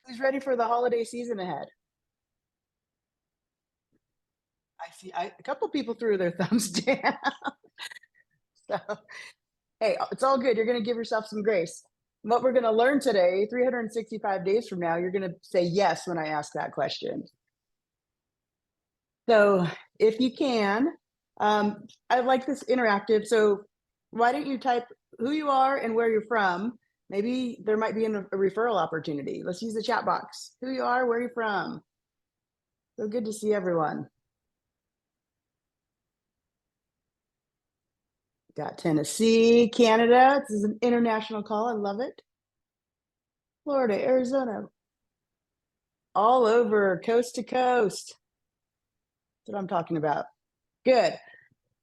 Who's ready for the holiday season ahead? I see a couple people threw their thumbs down. So, hey, it's all good. You're going to give yourself some grace. What we're going to learn today, 365 days from now, you're going to say yes when I ask that question. So, if you can, I like this interactive. So, why don't you type who you are and where you're from? Maybe there might be a referral opportunity. Let's use the chat box. Who you are, where you're from. So good to see everyone. Got Tennessee, Canada. This is an international call. I love it. Florida, Arizona, all over, coast to coast. That's what I'm talking about. Good.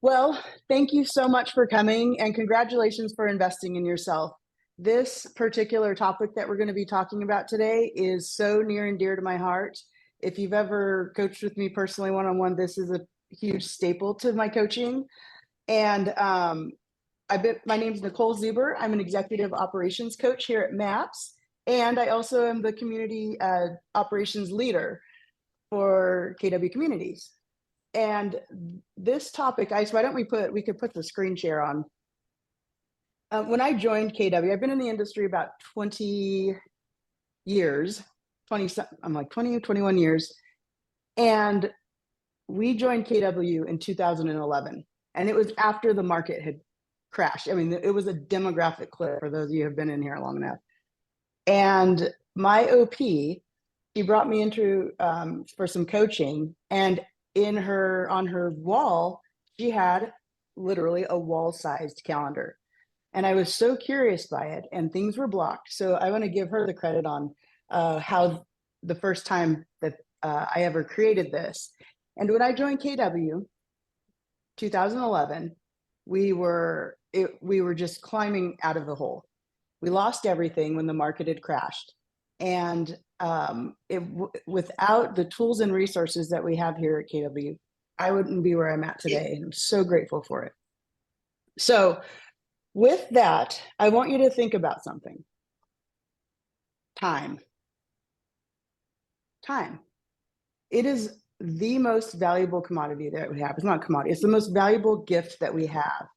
Well, thank you so much for coming and congratulations for investing in yourself. This particular topic that we're going to be talking about today is so near and dear to my heart. If you've ever coached with me personally one-on-one, this is a huge staple to my coaching. And my name is Nicole Zuber. I'm an executive operations coach here at MAPS. And I also am the community operations leader for KW Communities. And this topic, Ice, why don't we could put the screen share on. When I joined KW, I've been in the industry about 20 years, I'm like 20, 21 years. And we joined KW in 2011. And it was after the market had crashed. I mean, it was a demographic cliff for those of you who have been in here long enough. And my OP, she brought me into for some coaching, and on her wall, she had literally a wall-sized calendar. And I was so curious by it, and things were blocked. So I want to give her the credit on how the first time that I ever created this. And when I joined KW, 2011, we were just climbing out of the hole. We lost everything when the market had crashed. And without the tools and resources that we have here at KW, I wouldn't be where I'm at today. And I'm so grateful for it. So with that, I want you to think about something. Time. It is the most valuable commodity that we have. It's not a commodity. It's the most valuable gift that we have.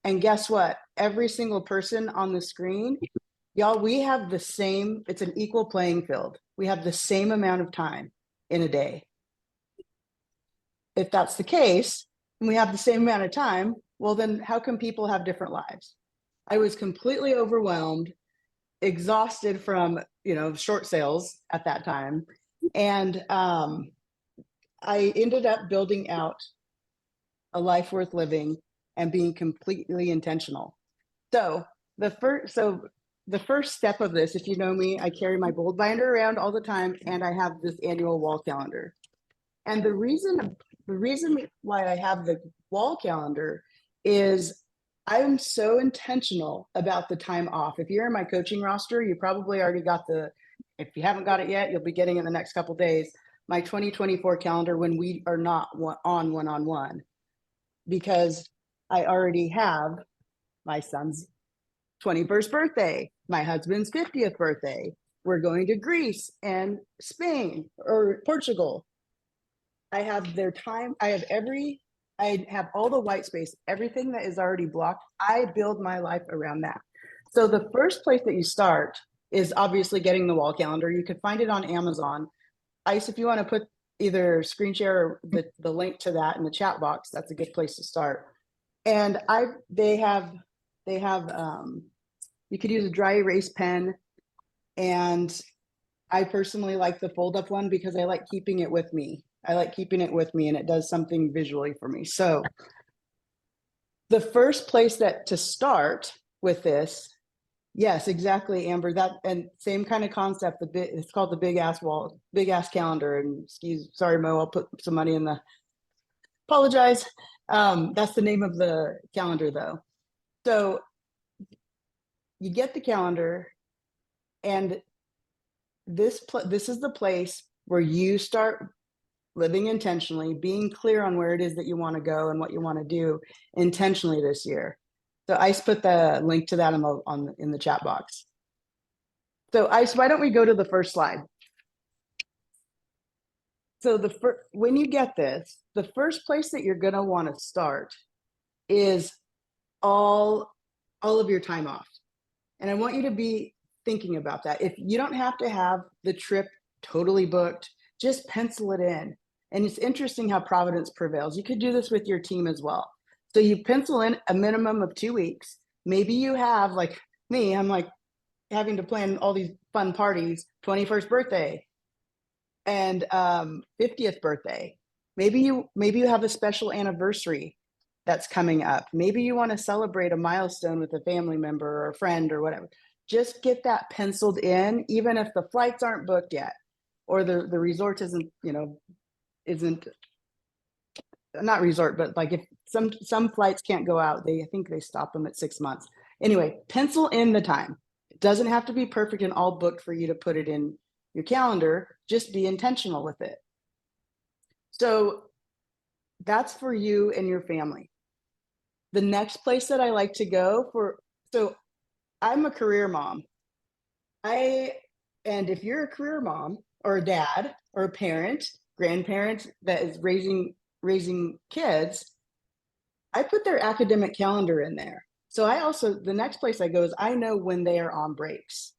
And guess what? Every single person on the screen, y'all, we have the same, it's an equal playing field. We have the same amount of time in a day. If that's the case, and we have the same amount of time, well, then how come people have different lives? I was completely overwhelmed, exhausted from, short sales at that time. And I ended up building out a life worth living and being completely intentional. So the first step of this, if you know me, I carry my bold binder around all the time, and I have this annual wall calendar. And the reason why I have the wall calendar is I'm so intentional about the time off. If you're in my coaching roster, you probably already got if you haven't got it yet, you'll be getting it in the next couple of days, my 2024 calendar when we are not on one-on-one, because I already have my son's 21st birthday, my husband's 50th birthday. We're going to Greece and Spain or Portugal. I have their time. I have all the white space, everything that is already blocked. I build my life around that. So the first place that you start is obviously getting the wall calendar. You could find it on Amazon. Ice, if you want to put either screen share or the link to that in the chat box, that's a good place to start. And they have you could use a dry erase pen, and I personally like the fold up one because I like keeping it with me. And it does something visually for me. So the first place to start with this, yes, exactly, Amber. That and same kind of concept. It's called the big ass calendar. And sorry, Mo, I'll put some money in the. Apologize. That's the name of the calendar, though. So you get the calendar, and this is the place where you start living intentionally, being clear on where it is that you want to go and what you want to do intentionally this year. So Ice put the link to that in the chat box. So Ice, why don't we go to the first slide? So when you get this, the first place that you're going to want to start is all of your time off. And I want you to be thinking about that. If you don't have to have the trip totally booked, just pencil it in. And it's interesting how Providence prevails. You could do this with your team as well. So you pencil in a minimum of 2 weeks. Maybe you have, like me, I'm like having to plan all these fun parties, 21st birthday and 50th birthday. Maybe you have a special anniversary that's coming up. Maybe you want to celebrate a milestone with a family member or a friend or whatever. Just get that penciled in, even if the flights aren't booked yet, or the resort isn't not resort, but like if some flights can't go out, I think they stop them at 6 months. Anyway, pencil in the time. It doesn't have to be perfect and all booked for you to put it in your calendar. Just be intentional with it. So that's for you and your family. The next place that I like to go so I'm a career mom. And if you're a career mom or a dad or a parent, grandparent that is raising kids, I put their academic calendar in there. So the next place I go is I know when they are on breaks.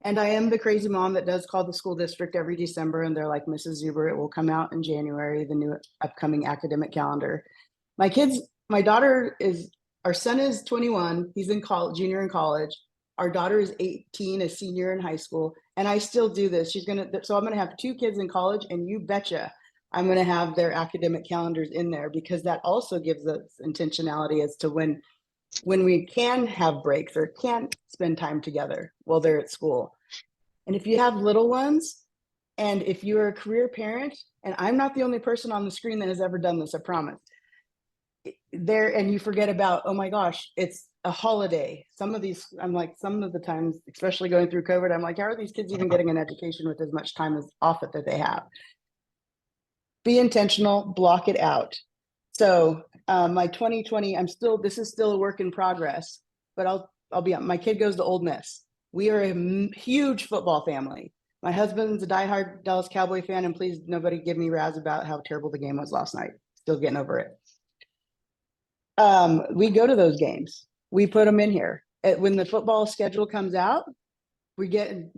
And I am the crazy mom that does call the school district every December and they're like, Mrs. Zuber, it will come out in January, the new upcoming academic calendar. Our son is 21. He's in college, junior in college. Our daughter is 18, a senior in high school. And I still do this. So I'm going to have 2 kids in college, and you betcha I'm going to have their academic calendars in there, because that also gives us intentionality as to when we can have breaks or can spend time together while they're at school. And if you have little ones, and if you're a career parent, and I'm not the only person on the screen that has ever done this, I promise, and you forget about, oh my gosh, it's a holiday. Some of the times, especially going through COVID, I'm like, how are these kids even getting an education with as much time off it that they have? Be intentional, block it out. So my 2020, this is still a work in progress, but I'll be on. My kid goes to Ole Miss. We are a huge football family. My husband's a diehard Dallas Cowboy fan, and please, nobody give me razz about how terrible the game was last night. Still getting over it. We go to those games. We put them in here. When the football schedule comes out, Craig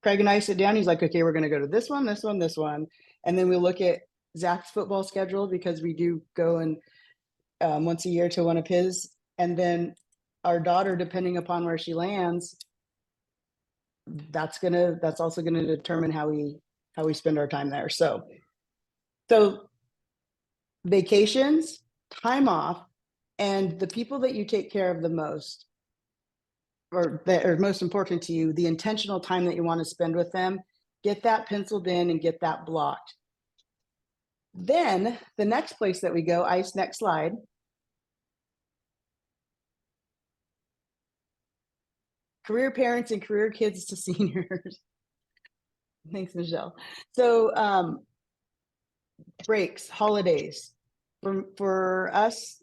and I sit down. He's like, okay, we're going to go to this one, this one, this one. And then we look at Zach's football schedule, because we do go and once a year to one of his. And then our daughter, depending upon where she lands, that's also going to determine how we spend our time there. So vacations, time off, and the people that you take care of the most, or that are most important to you, the intentional time that you want to spend with them, get that penciled in and get that blocked. Then the next place that we go, next slide. Career parents and career kids to seniors. Thanks, Michelle. So breaks, holidays. For us,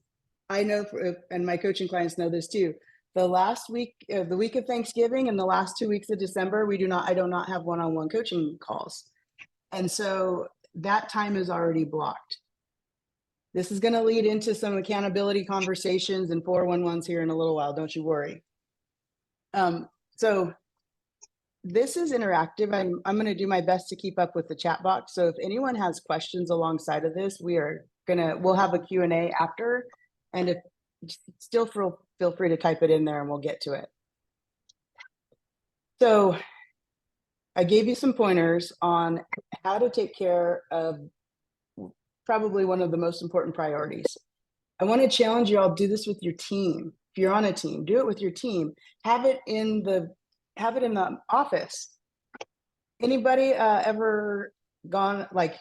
I know, and my coaching clients know this too, the last week, the week of Thanksgiving and the last 2 weeks of December, I do not have one-on-one coaching calls. And so that time is already blocked. This is going to lead into some accountability conversations and 411s here in a little while. Don't you worry. So this is interactive. I'm going to do my best to keep up with the chat box. So if anyone has questions alongside of this, we'll have a Q&A after. And if still feel free to type it in there and we'll get to it. So I gave you some pointers on how to take care of probably one of the most important priorities. I want to challenge you all, do this with your team. If you're on a team, do it with your team. Have it in the office. Anybody ever gone, like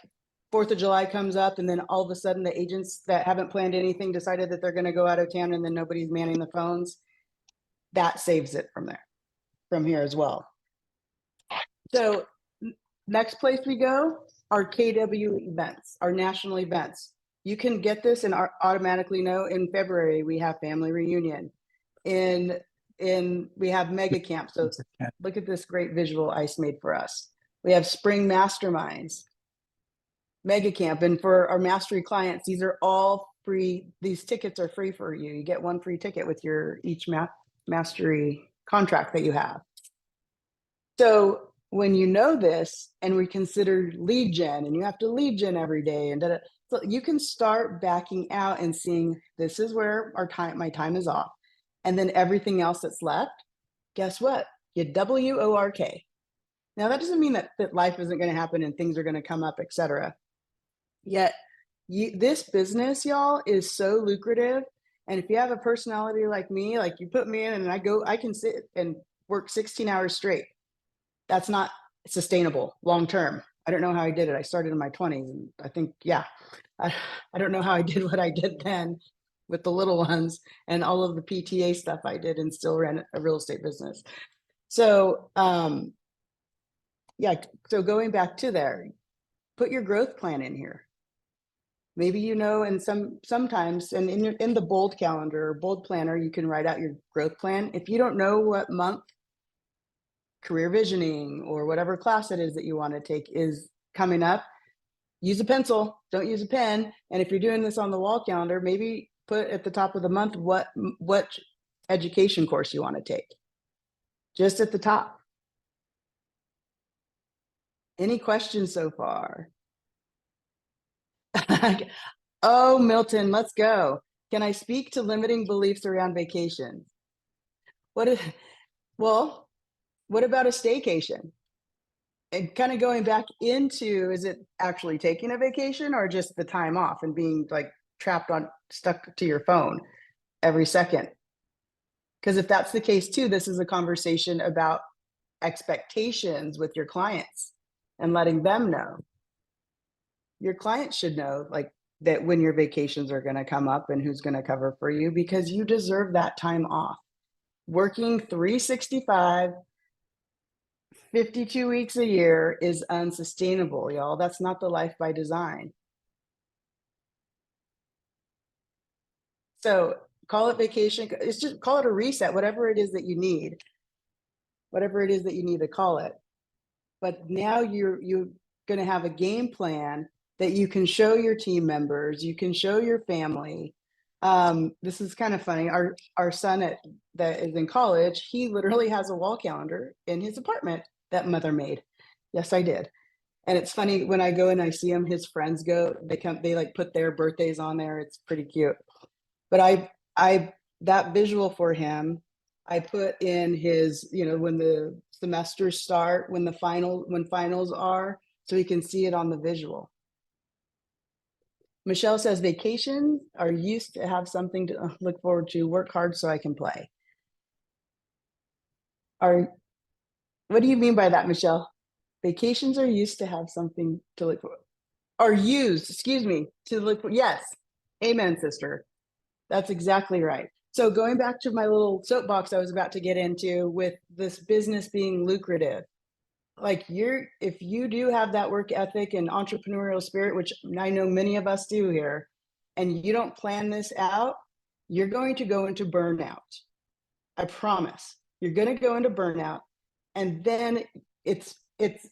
4th of July comes up and then all of a sudden the agents that haven't planned anything decided that they're going to go out of town, and then nobody's manning the phones? That saves it from here as well. So next place we go, our KW events, our national events. You can get this and automatically know in February we have family reunion. We have mega camp. So look at this great visual Ice made for us. We have spring masterminds. mega camp. And for our mastery clients, these are all free. These tickets are free for you. You get one free ticket with your each mastery contract that you have. So when you know this, and we consider lead gen, and you have to lead gen every day, and so you can start backing out and seeing this is where my time is off, and then everything else that's left. Guess what? You WORK. Now that doesn't mean that life isn't going to happen and things are going to come up, etc. Yet this business, y'all, is so lucrative. And if you have a personality like me, like you put me in and I can sit and work 16 hours straight. That's not sustainable long term. I don't know how I did it. I started in my 20s, and I think, yeah, I don't know how I did what I did then with the little ones and all of the PTA stuff I did, and still ran a real estate business. So, yeah, so going back to there, put your growth plan in here. Maybe, and sometimes, and in the bold calendar or bold planner, you can write out your growth plan. If you don't know what month career visioning or whatever class it is that you want to take is coming up, use a pencil, don't use a pen. And if you're doing this on the wall calendar, maybe put at the top of the month what education course you want to take, just at the top. Any questions so far? Oh, Milton, let's go. Can I speak to limiting beliefs around vacations? Well, what about a staycation? And kind of going back into, is it actually taking a vacation or just the time off and being like stuck to your phone every second? Because if that's the case too, this is a conversation about expectations with your clients and letting them know. Your clients should know like that when your vacations are going to come up and who's going to cover for you, because you deserve that time off. Working 365, 52 weeks a year is unsustainable, y'all. That's not the life by design. So call it vacation. It's just call it a reset, whatever it is that you need, to call it. But now you're going to have a game plan that you can show your team members, you can show your family. This is kind of funny. Our son that is in college, he literally has a wall calendar in his apartment that mother made. Yes, I did. And it's funny when I go and I see him, his friends go, they like put their birthdays on there. It's pretty cute. But I that visual for him, I put in his, when the semesters start, when finals are, so he can see it on the visual. Michelle says vacations are used to have something to look forward to. Work hard so I can play. What do you mean by that, Michelle? Vacations are used to have something to look for. Are used, excuse me, to look for. Yes. Amen, sister. That's exactly right. So going back to my little soapbox I was about to get into with this business being lucrative, like if you do have that work ethic and entrepreneurial spirit, which I know many of us do here, and you don't plan this out, you're going to go into burnout. I promise. You're going to go into burnout. And then it's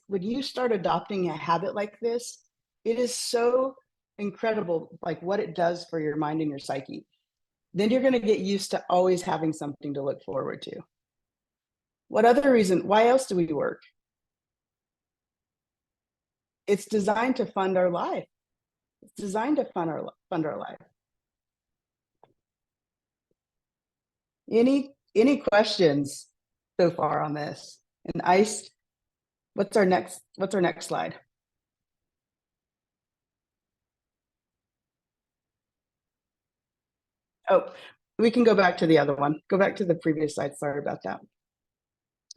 when you start adopting a habit like this, it is so incredible, like what it does for your mind and your psyche. Then you're going to get used to always having something to look forward to. What other reason? Why else do we work? It's designed to fund our life. It's designed to fund our life. Any questions so far on this? And ICE, what's our next slide? Oh, we can go back to the other one. Go back to the previous slide. Sorry about that.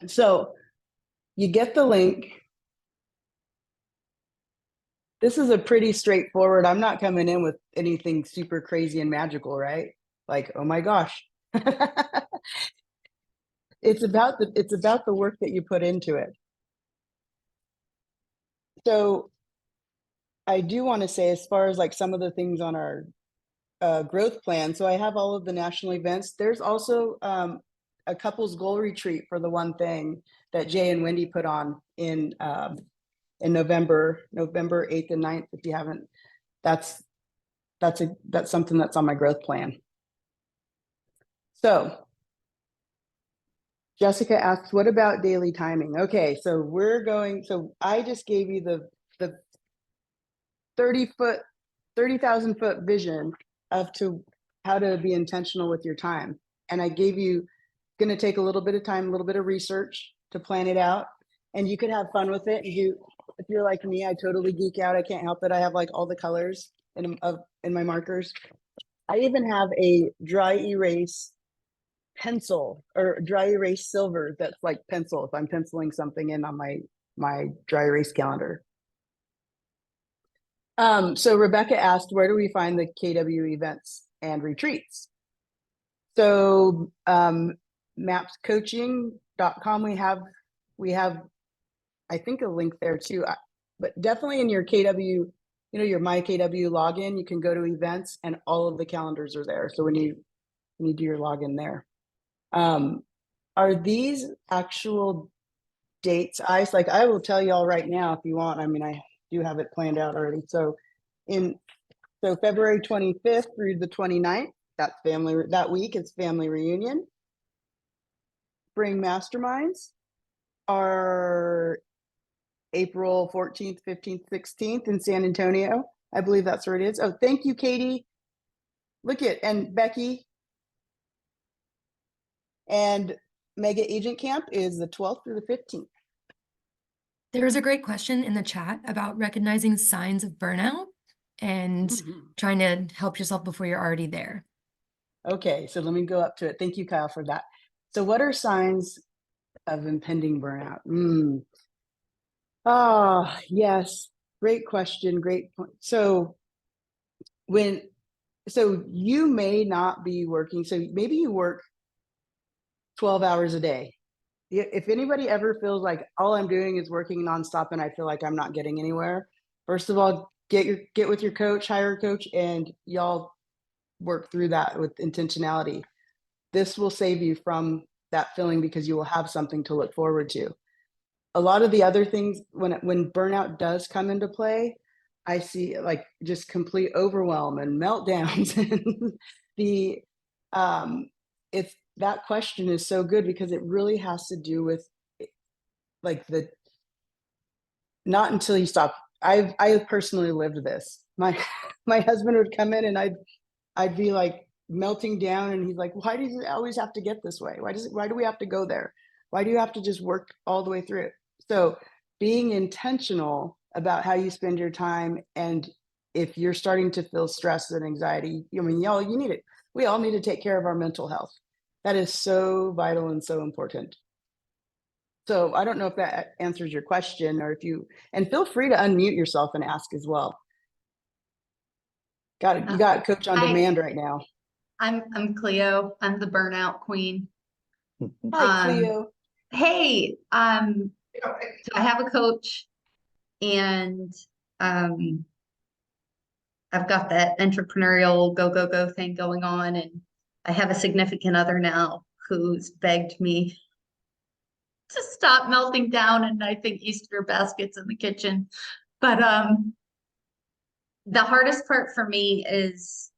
So you get the link. This is a pretty straightforward. I'm not coming in with anything super crazy and magical, right? Like, oh my gosh. It's about the work that you put into it. So I do want to say, as far as like some of the things on our growth plan. So I have all of the national events. There's also a couples goal retreat for the one thing that Jay and Wendy put on in in November 8th and 9th. If you haven't, that's something that's on my growth plan. So Jessica asks, what about daily timing? Okay, so I just gave you the 30,000 foot vision of to how to be intentional with your time. And I gave you, going to take a little bit of time, a little bit of research to plan it out. And you could have fun with it. If you're like me, I totally geek out. I can't help it. I have like all the colors in my markers. I even have a dry erase pencil or dry erase silver that's like pencil if I'm penciling something in on my dry erase calendar. So Rebecca asked, where do we find the KW events and retreats? So mapscoaching.com, we have I think a link there too, but definitely in your KW, your my KW login, you can go to events and all of the calendars are there. So when you do your login there. Are these actual dates, Ice? Like I will tell y'all right now if you want. I mean, I do have it planned out already. So February 25th through the 29th, that week it's family reunion. Spring masterminds are April 14th, 15th, 16th in San Antonio. I believe that's where it is. Oh, thank you, Katie. And Becky. And Mega Agent Camp is the 12th through the 15th. There's a great question in the chat about recognizing signs of burnout and trying to help yourself before you're already there. Okay, so let me go up to it. Thank you, Kyle, for that. So what are signs of impending burnout? Yes, great question, great point. So you may not be working, so maybe you work 12 hours a day. If anybody ever feels like all I'm doing is working nonstop and I feel like I'm not getting anywhere, first of all, get with your coach, hire a coach, and y'all work through that with intentionality. This will save you from that feeling because you will have something to look forward to. A lot of the other things, when burnout does come into play, I see like just complete overwhelm and meltdowns. And it's that question is so good because it really has to do with like not until you stop. I personally lived this. My husband would come in and I'd be like melting down and he's like, why does it always have to get this way? Why do we have to go there? Why do you have to just work all the way through it? So being intentional about how you spend your time, and if you're starting to feel stress and anxiety, you need it. We all need to take care of our mental health. That is so vital and so important. So I don't know if that answers your question, or and feel free to unmute yourself and ask as well. You got Coach on Demand right now. I'm Cleo. I'm the burnout queen. Hi, Cleo. Hey, so I have a coach, and I've got that entrepreneurial go thing going on, and I have a significant other now who's begged me to stop melting down, and I think Easter baskets in the kitchen. But the hardest part for me is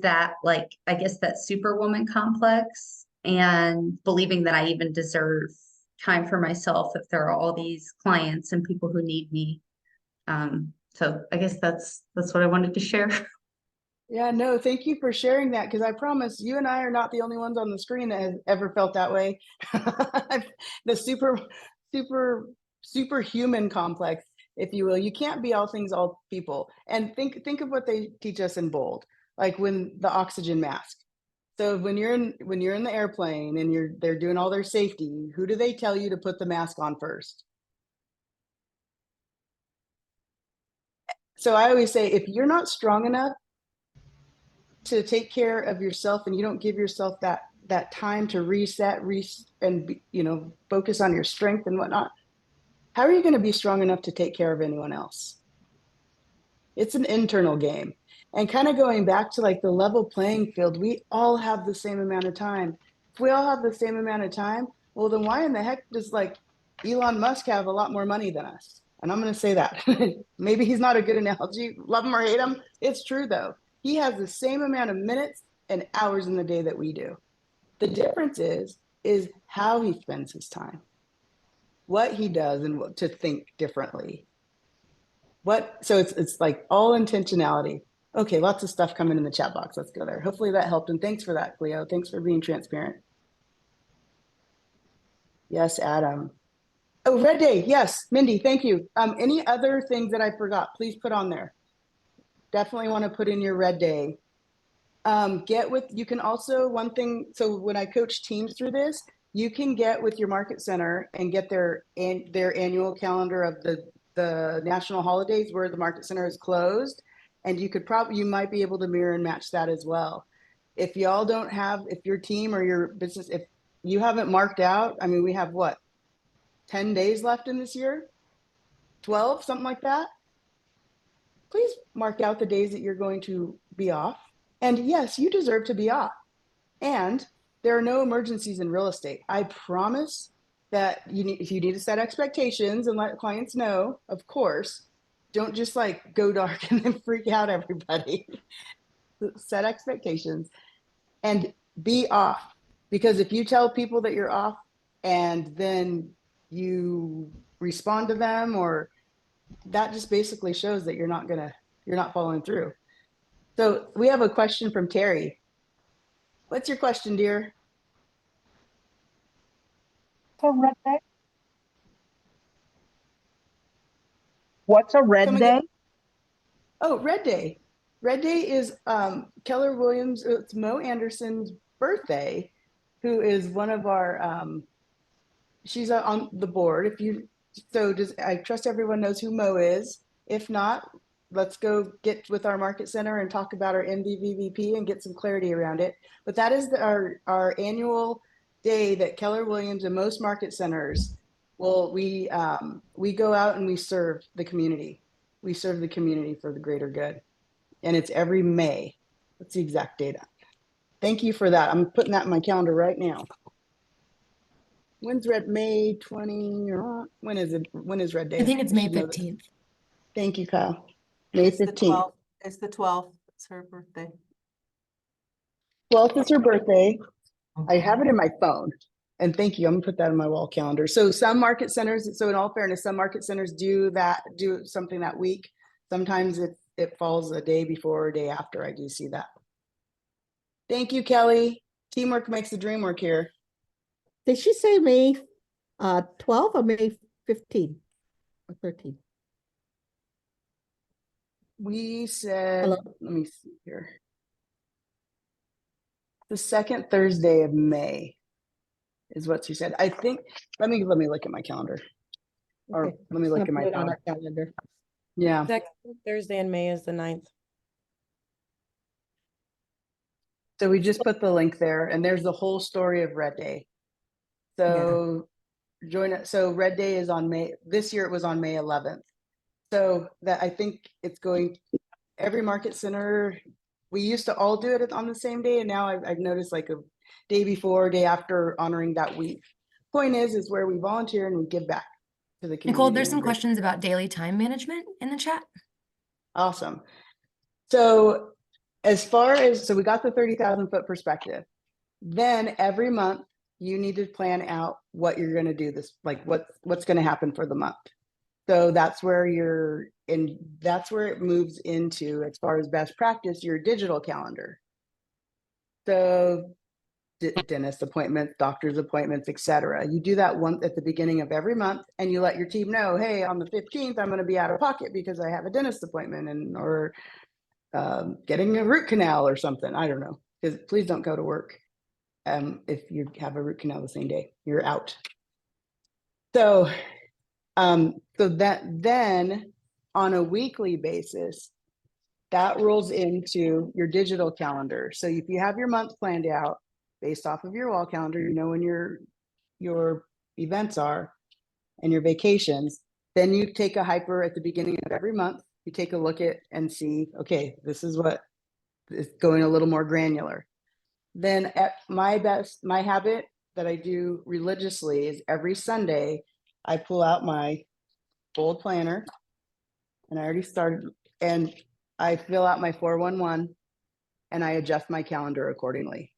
that, like, I guess that superwoman complex and believing that I even deserve time for myself if there are all these clients and people who need me. So I guess that's what I wanted to share. Yeah, no, thank you for sharing that, because I promise you and I are not the only ones on the screen that has ever felt that way. The superhuman complex, if you will. You can't be all things, all people. And think of what they teach us in Bold, like when the oxygen mask. So when you're in the airplane and they're doing all their safety, who do they tell you to put the mask on first? So I always say, if you're not strong enough to take care of yourself and you don't give yourself that time to reset and focus on your strength and whatnot, how are you going to be strong enough to take care of anyone else? It's an internal game. And kind of going back to like the level playing field, we all have the same amount of time. If we all have the same amount of time, well, then why in the heck does like Elon Musk have a lot more money than us? And I'm going to say that. Maybe he's not a good analogy. Love him or hate him. It's true, though. He has the same amount of minutes and hours in the day that we do. The difference is how he spends his time, what he does, and what to think differently. So it's like all intentionality. Okay, lots of stuff coming in the chat box. Let's go there. Hopefully that helped. And thanks for that, Cleo. Thanks for being transparent. Yes, Adam. Oh, Red Day. Yes, Mindy, thank you. Any other things that I forgot, please put on there. Definitely want to put in your Red Day. You can also, one thing, so when I coach teams through this, you can get with your market center and get their annual calendar of the national holidays where the market center is closed. And you might be able to mirror and match that as well. If y'all don't have, if your team or your business, if you haven't marked out, I mean, we have what, 10 days left in this year, 12, something like that. Please mark out the days that you're going to be off. And yes, you deserve to be off. And there are no emergencies in real estate. I promise that if you need to set expectations and let clients know, of course, don't just like go dark and then freak out everybody. Set expectations and be off. Because if you tell people that you're off and then you respond to them, or that just basically shows that you're not following through. So we have a question from Terry. What's your question, dear? What's a red day? What's a red day? Oh, Red Day. Red Day is Keller Williams, it's Mo Anderson's birthday, who is one of our, she's on the board. I trust everyone knows who Mo is. If not, let's go get with our market center and talk about our MVVVP and get some clarity around it. But that is our annual day that Keller Williams and most market centers we go out and we serve the community. We serve the community for the greater good. And it's every May. That's the exact data. Thank you for that. I'm putting that in my calendar right now. When's May 20? When is it? When is Red Day? I think it's May 15th. Thank you, Kyle. May 15th. It's the 12th. It's her birthday. 12th is her birthday. I have it in my phone. And thank you. I'm gonna put that in my wall calendar. So some market centers, so in all fairness, some market centers do something that week. Sometimes it falls a day before or a day after. I do see that. Thank you, Kelly. Teamwork makes the dream work here. Did she say May 12 or May 15 or 13? We said, Hello? let me see here. The second Thursday of May is what she said. I think, let me look at my calendar. Or Okay. let me look at my on phone. our calendar. Yeah. Next Thursday in May is the 9th. So we just put the link there, and there's the whole story of Red Day. So join it. So Red Day is on May. This year it was on May 11th. So that I think it's going. Every market center. We used to all do it on the same day, and now I've noticed like a day before, day after, honoring that week. Point is where we volunteer and we give back to the community. Nicole, there's some questions about daily time management in the chat. Awesome. So as far as, so we got the 30,000 foot perspective. Then every month you need to plan out what you're going to do like what's going to happen for the month. So that's where that's where it moves into, as far as best practice, your digital calendar. So dentist appointments, doctor's appointments, etc. You do that once at the beginning of every month, and you let your team know, hey, on the 15th, I'm going to be out of pocket because I have a dentist appointment or getting a root canal or something. I don't know. Because please don't go to work if you have a root canal the same day. You're out. So that then on a weekly basis, that rolls into your digital calendar. So if you have your month planned out based off of your wall calendar, you know when your events are and your vacations, then you take a hyper at the beginning of every month. You take a look at and see, okay, this is what is going a little more granular. Then at my habit that I do religiously is every Sunday, I pull out my bold planner, and I already started, and I fill out my 411 and I adjust my calendar accordingly.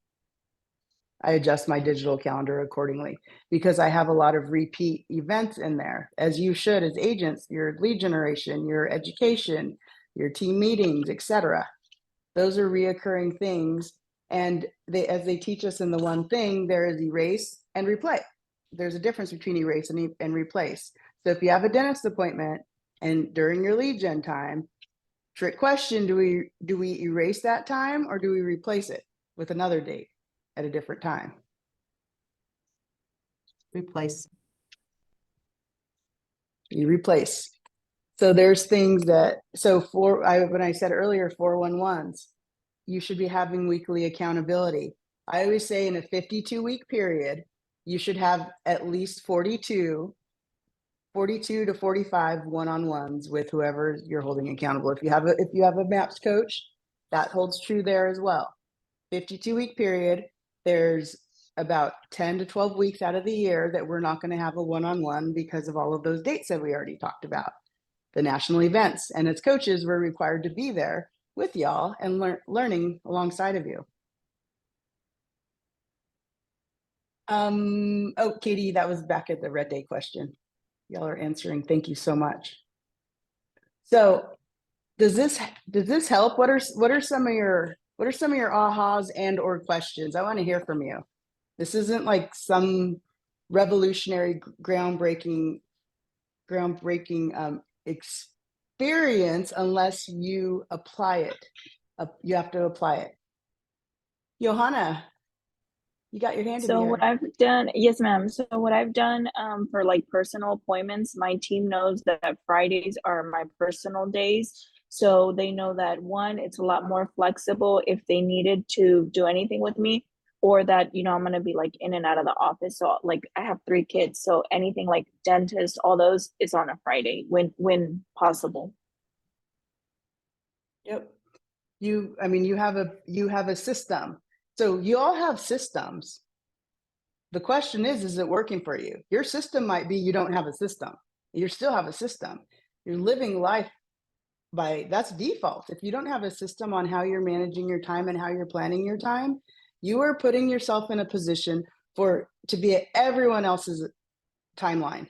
I adjust my digital calendar accordingly because I have a lot of repeat events in there, as you should as agents, your lead generation, your education, your team meetings, etc. Those are reoccurring things. And as they teach us in the one thing, there is erase and replay. There's a difference between erase and replace. So if you have a dentist appointment and during your lead gen time, trick question, do we erase that time or do we replace it with another date at a different time? Replace. You replace. So there's things that, when I said earlier, 411s, you should be having weekly accountability. I always say in a 52-week period, you should have at least 42 to 45 one-on-ones with whoever you're holding accountable. If you have a MAPS coach, that holds true there as well. 52-week period, there's about 10 to 12 weeks out of the year that we're not going to have a one-on-one because of all of those dates that we already talked about, the national events. And as coaches, we're required to be there with y'all and learning alongside of you. Oh, Katie, that was back at the red day question. Y'all are answering. Thank you so much. So does this help? What are some of your ahas and or questions? I want to hear from you. This isn't like some revolutionary, groundbreaking experience unless you apply it. You have to apply it. Johanna, you got your hand in the So air. what I've done, yes, ma'am. So what I've done for like personal appointments, my team knows that Fridays are my personal days. So they know that one, it's a lot more flexible if they needed to do anything with me, or that, you know, I'm gonna be like in and out of the office. So like I have 3 kids. So anything like dentist, all those is on a Friday when possible. Yep. You have a system. So you all have systems. The question is it working for you? Your system might be you don't have a system. You still have a system. You're living life that's default. If you don't have a system on how you're managing your time and how you're planning your time, you are putting yourself in a position to be at everyone else's timeline.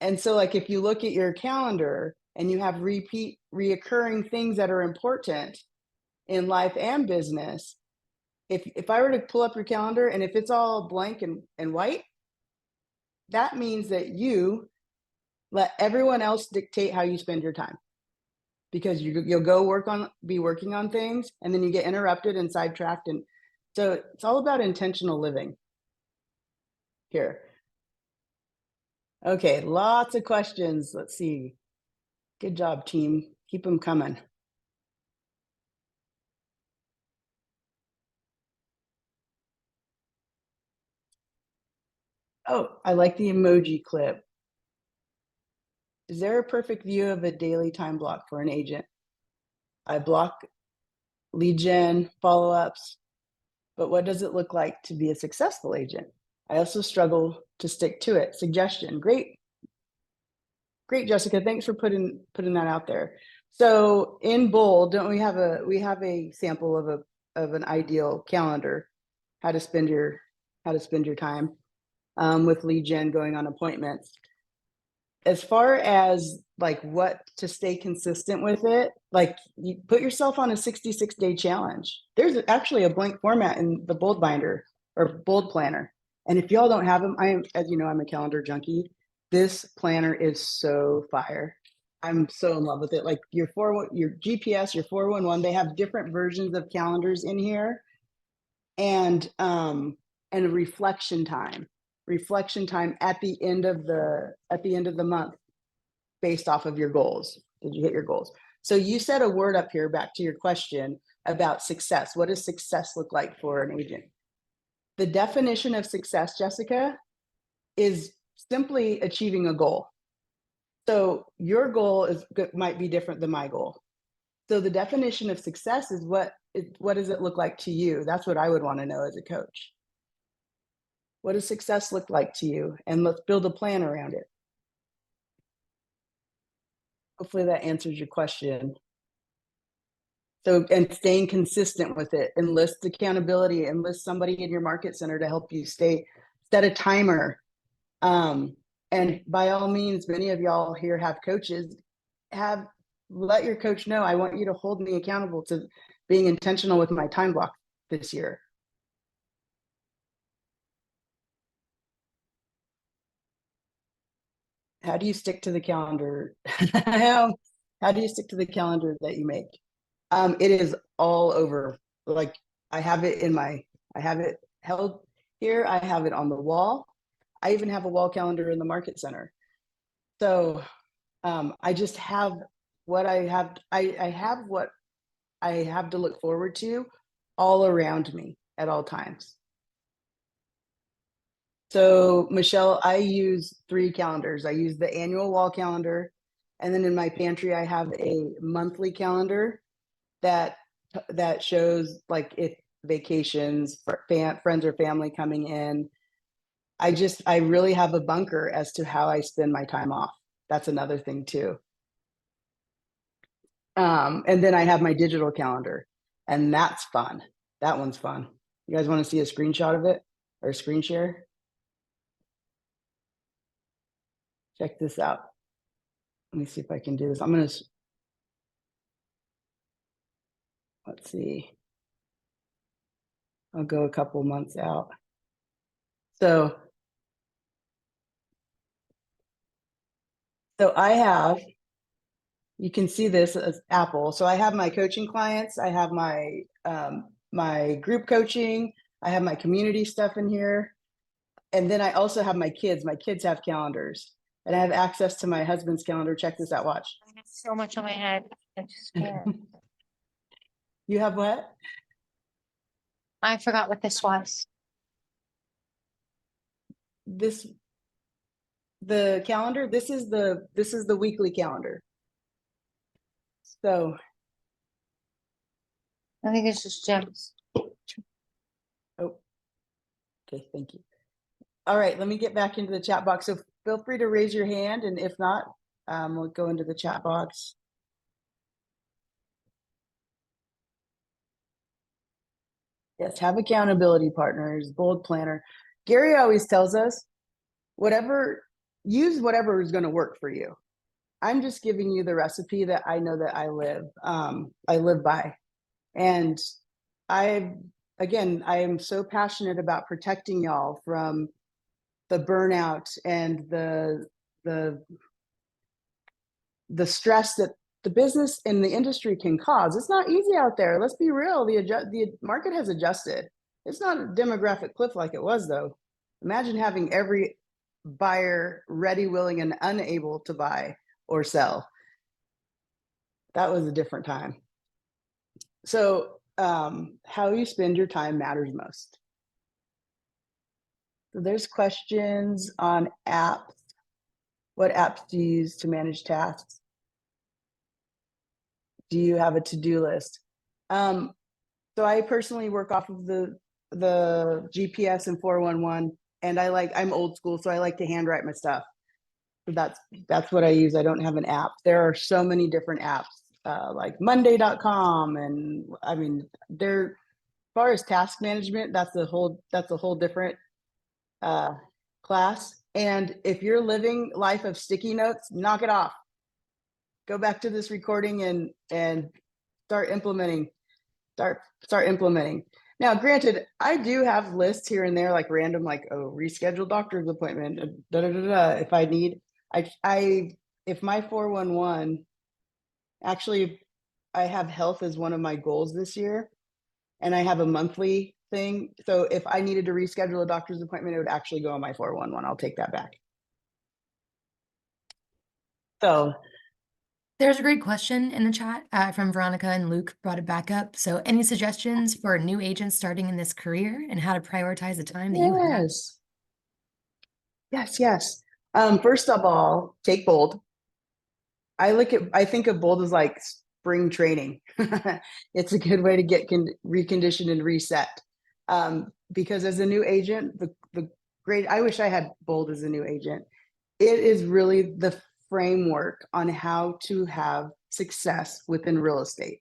And so like if you look at your calendar and you have reoccurring things that are important in life and business, if I were to pull up your calendar and if it's all blank and white, that means that you let everyone else dictate how you spend your time, because you'll go be working on things and then you get interrupted and sidetracked. And so it's all about intentional living here. Okay, lots of questions. Let's see. Good job, team. Keep them coming. Oh, I like the emoji clip. Is there a perfect view of a daily time block for an agent? I block lead gen, follow-ups, but what does it look like to be a successful agent? I also struggle to stick to it. Suggestion. Great, Jessica. Thanks for putting that out there. So in bold, don't we have a sample of an ideal calendar, how to spend your time with lead gen, going on appointments. As far as like what to stay consistent with it, like you put yourself on a 66-day challenge. There's actually a blank format in the bold binder or bold planner. And if y'all don't have them, as you know, I'm a calendar junkie. This planner is so fire. I'm so in love with it. Like your GPS, your 411, they have different versions of calendars in here. And a reflection time at the end of the month based off of your goals. Did you hit your goals? So you said a word up here, back to your question about success. What does success look like for an agent? The definition of success, Jessica, is simply achieving a goal. So your goal might be different than my goal. So the definition of success is what does it look like to you? That's what I would want to know as a coach. What does success look like to you? And let's build a plan around it. Hopefully that answers your question. So, and staying consistent with it, enlist accountability, enlist somebody in your market center to help you set a timer. And by all means, many of y'all here have coaches, let your coach know, I want you to hold me accountable to being intentional with my time block this year. How do you stick to the calendar? How do you stick to the calendar that you make? It is all over. Like I have it held here. I have it on the wall. I even have a wall calendar in the market center. So I just have what I have. I have what I have to look forward to all around me at all times. So Michelle, I use 3 calendars. I use the annual wall calendar, and then in my pantry, I have a monthly calendar that shows like if vacations, friends or family coming in. I really have a bunker as to how I spend my time off. That's another thing too. And then I have my digital calendar, and that's fun. That one's fun. You guys want to see a screenshot of it or screen share? Check this out. Let me see if I can do this. Let's see. I'll go a couple months out. So I have, you can see this as Apple. So I have my coaching clients. I have my my group coaching. I have my community stuff in here. And then I also have my kids. My kids have calendars. And I have access to my husband's calendar. Check this out, watch. I have so much on my head. I'm just scared. You have what? I forgot what this was. The calendar, this is the weekly calendar. So I think it's just gems. oh, okay, thank you. All right, let me get back into the chat box. So feel free to raise your hand, and if not, we'll go into the chat box. Yes, have accountability partners, bold planner. Gary always tells us, use whatever is going to work for you. I'm just giving you the recipe that I know that I live by. And I am so passionate about protecting y'all from the burnout and the stress that the business and the industry can cause. It's not easy out there. Let's be real. The market has adjusted. It's not a demographic cliff like it was, though. Imagine having every buyer ready, willing, and unable to buy or sell. That was a different time. So how you spend your time matters most. So there's questions on apps. What apps do you use to manage tasks? Do you have a to-do list? So I personally work off of the GPS and 411, and I'm old school, so I like to handwrite my stuff. So that's what I use. I don't have an app. There are so many different apps, like Monday.com, and I mean, as far as task management, that's a whole different class. And if you're living life of sticky notes, knock it off. Go back to this recording and start implementing. Start implementing. Now, granted, I do have lists here and there, like random, like, oh, reschedule doctor's appointment, if I need. If my 411, actually, I have health as one of my goals this year, and I have a monthly thing. So if I needed to reschedule a doctor's appointment, it would actually go on my 411. I'll take that back. So There's a great question in the chat from Veronica, and Luke brought it back up. So any suggestions for new agents starting in this career and how to prioritize the time that you have? Yes. First of all, take bold. I think of bold as like spring training. It's a good way to get reconditioned and reset. Because as a new agent, I wish I had bold as a new agent. It is really the framework on how to have success within real estate.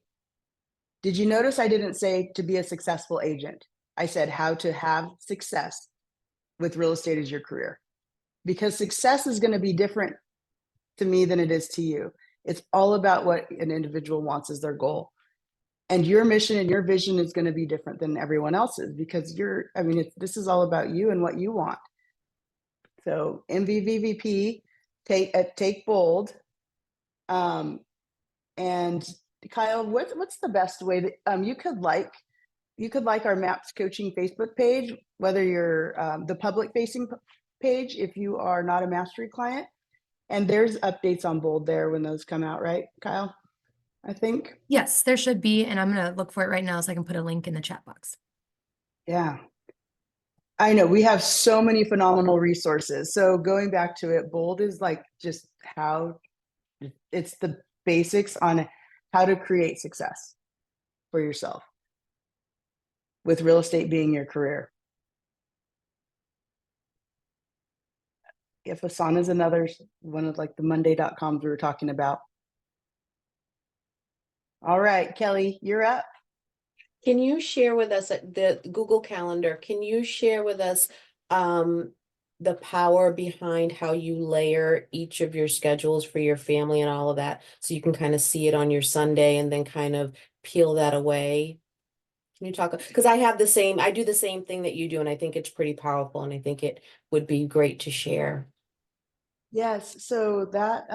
Did you notice I didn't say to be a successful agent? I said how to have success with real estate as your career, because success is going to be different to me than it is to you. It's all about what an individual wants as their goal. And your mission and your vision is going to be different than everyone else's, because this is all about you and what you want. So MVVVP, take bold. And Kyle, what's the best way that you could like our MAPS coaching Facebook page, whether you're the public facing page, if you are not a mastery client, and there's updates on bold there when those come out, right, Kyle? I think. Yes, there should be, and I'm gonna look for it right now so I can put a link in the chat box. Yeah. I know we have so many phenomenal resources. So going back to it, bold is like just how it's the basics on how to create success for yourself with real estate being your career. If Asana is another one of like the Monday.coms we were talking about. All right, Kelly, you're up. Can you share with us the Google Calendar? Can you share with us the power behind how you layer each of your schedules for your family and all of that, so you can kind of see it on your Sunday and then kind of peel that away? Can you talk? Because I do the same thing that you do, and I think it's pretty powerful, and I think it would be great to share. Yes, so that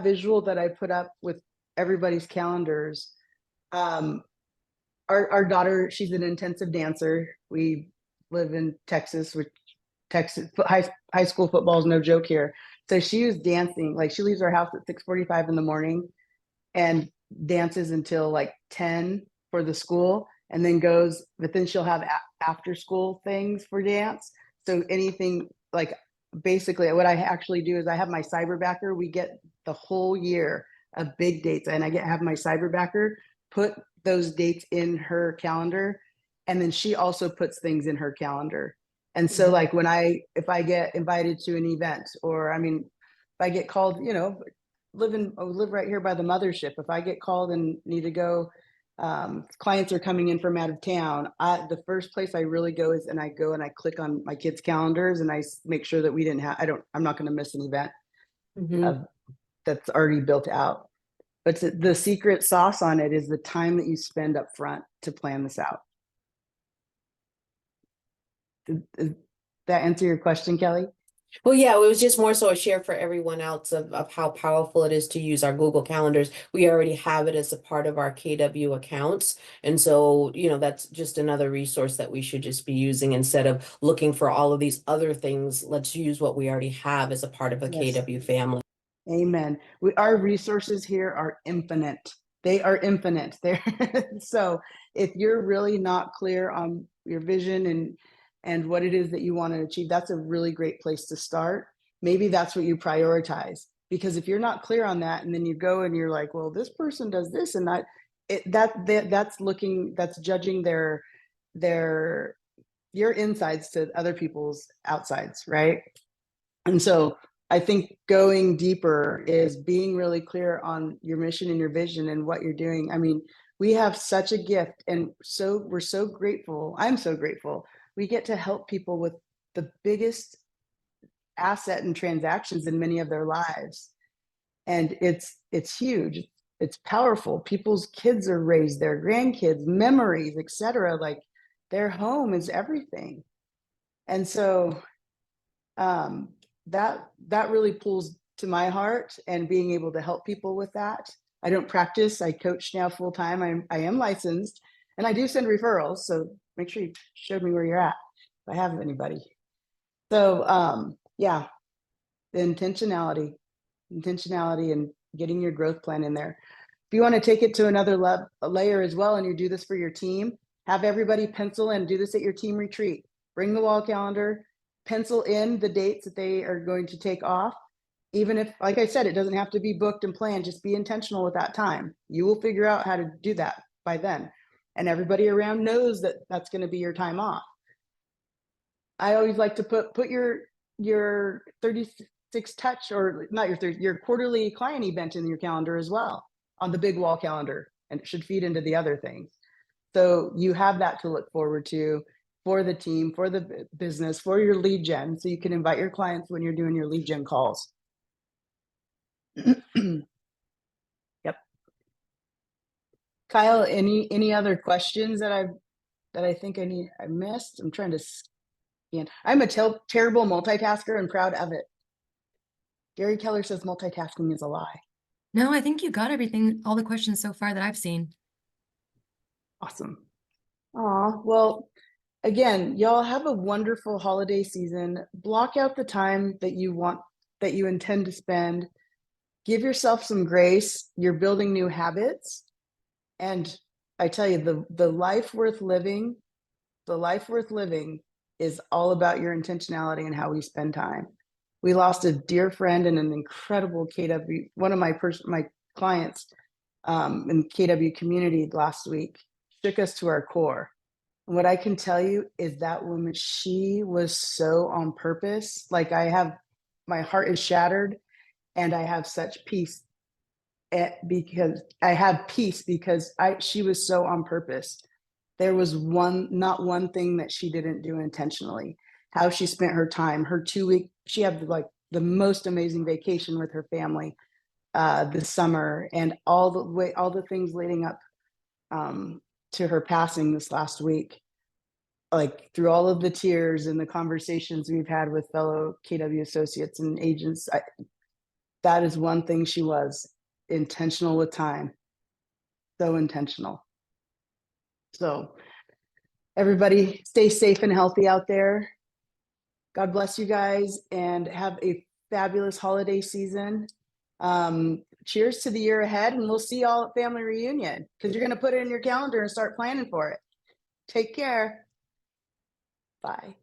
visual that I put up with everybody's calendars, our daughter, she's an intensive dancer. We live in Texas, which Texas high school football is no joke here. So she was dancing, like she leaves our house at 6:45 in the morning and dances until like 10 for the school, and then goes, but then she'll have after school things for dance. So anything like, basically what I actually do is I have my cyberbacker. We get the whole year of big dates, and have my cyberbacker put those dates in her calendar, and then she also puts things in her calendar. And so like if I get invited to an event, or if I get called, live right here by the mothership, if I get called and need to go, clients are coming in from out of town, the first place I really go is, and I go and I click on my kids' calendars and I make sure that I'm not going to miss an event that's already built out. But the secret sauce on it is the time that you spend up front to plan this out. Does that answer your question, Kelly? Well, yeah, it was just more so a share for everyone else of how powerful it is to use our Google Calendars. We already have it as a part of our KW accounts. And so, that's just another resource that we should just be using instead of looking for all of these other things. Let's use what we already have as a part of a KW family. Amen. Our resources here are infinite. They are infinite. So if you're really not clear on your vision and what it is that you want to achieve, that's a really great place to start. Maybe that's what you prioritize, because if you're not clear on that, and then you go and you're like, well, this person does this and that's judging your insides to other people's outsides, right? And so I think going deeper is being really clear on your mission and your vision and what you're doing. We have such a gift, and so we're so grateful. I'm so grateful. We get to help people with the biggest asset and transactions in many of their lives. And it's huge. It's powerful. People's kids are raised, their grandkids, memories, etc. Like their home is everything. And so that really pulls to my heart, and being able to help people with that. I don't practice. I coach now full time. I am licensed, and I do send referrals. So make sure you show me where you're at if I have anybody. So yeah, the intentionality and getting your growth plan in there. If you want to take it to another layer as well, and you do this for your team, have everybody pencil and do this at your team retreat. Bring the wall calendar, pencil in the dates that they are going to take off. Even if, like I said, it doesn't have to be booked and planned, just be intentional with that time. You will figure out how to do that by then. And everybody around knows that that's going to be your time off. I always like to put your 30 six touch, or not your quarterly client event in your calendar as well on the big wall calendar, and it should feed into the other things. So you have that to look forward to for the team, for the business, for your lead gen. So you can invite your clients when you're doing your lead gen calls. Yep. Kyle, any other questions that I think I missed? I'm trying to scan. I'm a terrible multitasker and proud of it. Gary Keller says multitasking is a lie. No, I think you got everything, all the questions so far that I've seen. Awesome. Aw, well, again, y'all have a wonderful holiday season. Block out the time that you intend to spend. Give yourself some grace. You're building new habits. And I tell you, the life worth living is all about your intentionality and how we spend time. We lost a dear friend and an incredible KW, one of my clients in the KW community last week, shook us to our core. And what I can tell you is that woman, she was so on purpose. Like my heart is shattered, and I have such peace because she was so on purpose. There was not one thing that she didn't do intentionally. How she spent her time, her 2 week, she had like the most amazing vacation with her family this summer, and all the things leading up to her passing this last week. Like through all of the tears and the conversations we've had with fellow KW associates and agents, that is one thing she was: intentional with time. So intentional. So everybody stay safe and healthy out there. God bless you guys and have a fabulous holiday season. Cheers to the year ahead, and we'll see y'all at family reunion, because you're going to put it in your calendar and start planning for it. Take care. Bye.